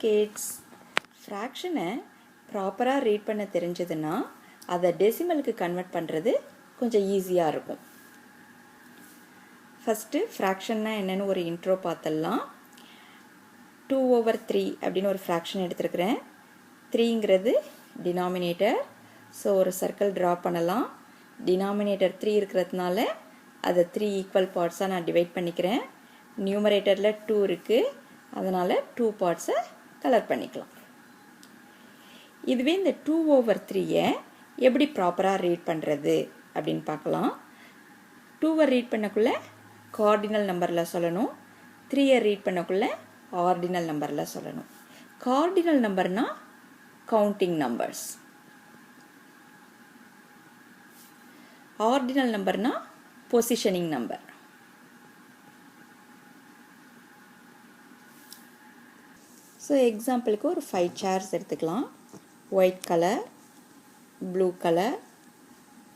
kids. ஃப்ராக்ஷனை ப்ராப்பராக read பண்ண தெரிஞ்சதுன்னா அதை டெசிமலுக்கு கன்வெர்ட் பண்ணுறது கொஞ்சம் ஈஸியாக இருக்கும். ஃபஸ்ட்டு ஃப்ராக்ஷன்னா என்னென்னு ஒரு இன்ட்ரோ பார்த்துடலாம். 2/3 அப்படின்னு ஒரு ஃப்ராக்ஷன் எடுத்துருக்கிறேன். 3ங்கிறது டினாமினேட்டர். ஸோ ஒரு சர்க்கிள் ட்ரா பண்ணலாம். டினாமினேட்டர் 3 இருக்கிறதுனால அதை 3 ஈக்குவல் பார்ட்ஸாக நான் டிவைட் பண்ணிக்கிறேன். நியூமரேட்டரில் 2 இருக்குது, அதனால் 2 பார்ட்ஸை கலர் பண்ணிக்கலாம். இதுவே இந்த 2/3 எப்படி ப்ராப்பராக ரீட் பண்ணுறது அப்படின்னு பார்க்கலாம். 2 ரீட் பண்ணக்குள்ளே கார்டினல் நம்பரில் சொல்லணும். 3 ரீட் பண்ணக்குள்ளே ஆர்டினல் நம்பரில் சொல்லணும். கார்டினல் நம்பர்னால் கவுண்டிங் நம்பர்ஸ், ஆர்டினல் நம்பர்னால் பொசிஷனிங் நம்பர். ஸோ எக்ஸாம்பிளுக்கு ஒரு 5 சேர்ஸ் எடுத்துக்கலாம். White colour, blue colour,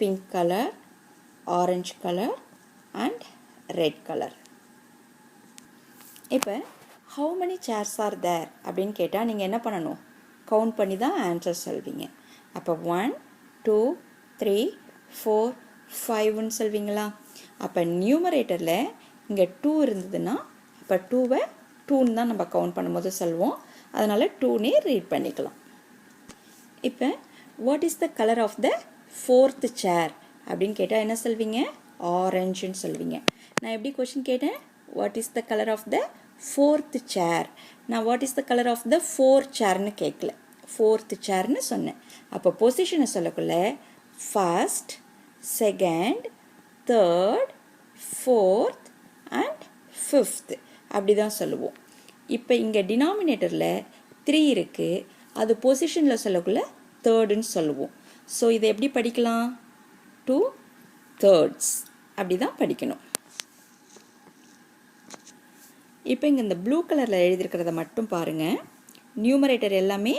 pink colour, orange colour and red colour. இப்போ how many chairs are there அப்படின்னு கேட்டால் நீங்கள் என்ன பண்ணணும்? கவுண்ட் பண்ணி தான் ஆன்சர் சொல்வீங்க. அப்போ 1 2 3 4 5ன்னு சொல்வீங்களா? அப்போ நியூமரேட்டரில் இங்கே 2 இருந்ததுன்னா அப்போ 2வை 2ன்னு தான் நம்ம கவுண்ட் பண்ணும்போது சொல்வோம். அதனால் 2னே ரீட் பண்ணிக்கலாம். இப்போ what is the colour of the 4th chair அப்படின்னு கேட்டால் என்ன சொல்வீங்க? ஆரஞ்சுன்னு சொல்வீங்க. நான் எப்படி கொஷின் கேட்டேன்? What is the colour of the 4th chair. நான் what is the colour of the 4th chairன்னு கேட்கல, 4th chairன்னு சொன்னேன். அப்போ பொசிஷனை சொல்லக்குள்ள first, second, third, fourth and fifth அப்படி தான் சொல்லுவோம். இப்போ இங்கே டினாமினேட்டரில் 3 இருக்குது, அது பொசிஷனில் சொல்லக்குள்ள தேர்டுன்னு சொல்லுவோம். ஸோ இதை எப்படி படிக்கலாம்? 2 thirds அப்படி தான் படிக்கணும். இப்போ இங்கே இந்த ப்ளூ கலரில் எழுதியிருக்கிறத மட்டும் பாருங்கள். நியூமரேட்டர் எல்லாமே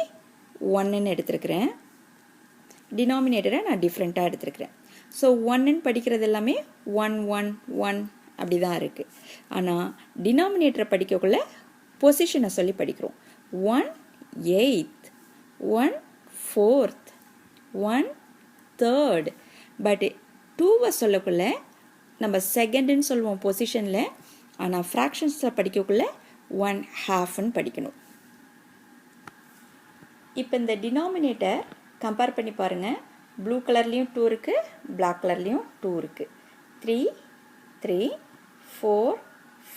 1ன்னு எடுத்துருக்கிறேன், டினாமினேட்டரை நான் டிஃப்ரெண்ட்டாக எடுத்துருக்கிறேன். ஸோ 1ன்னு படிக்கிறது எல்லாமே 1 1 1 அப்படி தான் இருக்குது. ஆனால் டினாமினேட்டரை படிக்கக்குள்ள பொசிஷனை சொல்லி படிக்கிறோம். 1 8th, 1 4th, 1 3rd. பட் 2வை சொல்லக்குள்ள நம்ம செகண்டுன்னு சொல்லுவோம் பொசிஷனில். ஆனால் ஃப்ராக்ஷன்ஸில் படிக்கக்குள்ள 1/2ன்னு படிக்கணும். இப்போ இந்த டினாமினேட்டர் கம்பேர் பண்ணி பாருங்கள். ப்ளூ கலர்லேயும் 2 இருக்குது, பிளாக் கலர்லேயும் 2 இருக்குது. 3 3 4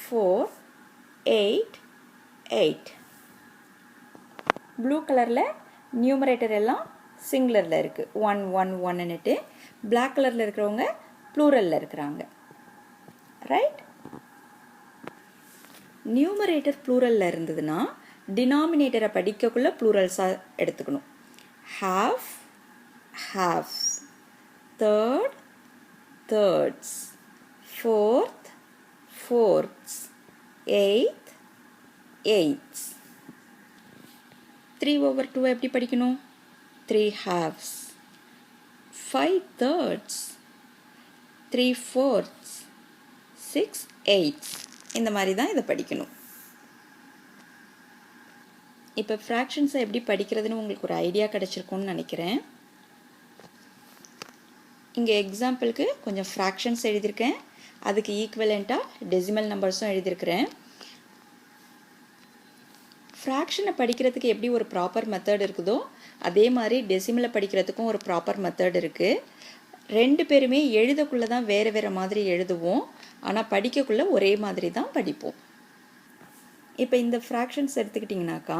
4 8 8. ப்ளூ கலரில் நியூமரேட்டர் எல்லாம் சிங்குலரில் இருக்குது, 1 1 1ன்னுட்டு. பிளாக் கலரில் இருக்கிறவங்க ப்ளூரலில் இருக்கிறாங்க. ரைட்? நியூமரேட்டர் ப்ளூரலில் இருந்ததுன்னா டினாமினேட்டரை படிக்கக்குள்ள ப்ளூரல்ஸாக எடுத்துக்கணும். Half halves, third thirds, fourth fourths, eighth eighths. 3/2 எப்படி படிக்கணும்? 3 halves, 5 thirds, 3 fourths, 6 eighths. இந்த மாதிரி தான் இதை படிக்கணும். இப்போ ஃப்ராக்ஷன்ஸை எப்படி படிக்கிறதுன்னு உங்களுக்கு ஒரு ஐடியா கிடச்சிருக்கும்னு நினைக்கிறேன். இங்கே எக்ஸாம்பிளுக்கு கொஞ்சம் ஃப்ராக்ஷன்ஸ் எழுதியிருக்கேன், அதுக்கு ஈக்குவலண்ட்டாக டெசிமல் நம்பர்ஸும் எழுதியிருக்கிறேன். ஃப்ராக்ஷனை படிக்கிறதுக்கு எப்படி ஒரு ப்ராப்பர் மெத்தட் இருக்குதோ அதே மாதிரி டெசிமலை படிக்கிறதுக்கும் ஒரு ப்ராப்பர் மெத்தட் இருக்குது. 2 பேருமே எழுதக்குள்ளே தான் வேறு வேறு மாதிரி எழுதுவோம், ஆனால் படிக்கக்குள்ளே ஒரே மாதிரி தான் படிப்போம். இப்போ இந்த ஃப்ராக்ஷன்ஸ் எடுத்துக்கிட்டிங்கனாக்கா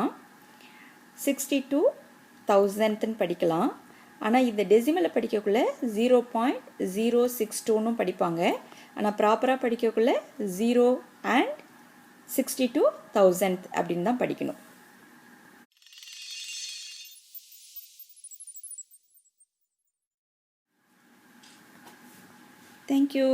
62,000ன்னு படிக்கலாம். ஆனால் இந்த டெசிமலை படிக்கக்குள்ளே 0.062ன்னு படிப்பாங்க. ஆனால் ப்ராப்பராக படிக்கக்குள்ளே 0 and 62,000 அப்படின்னு தான் படிக்கணும். Thank you.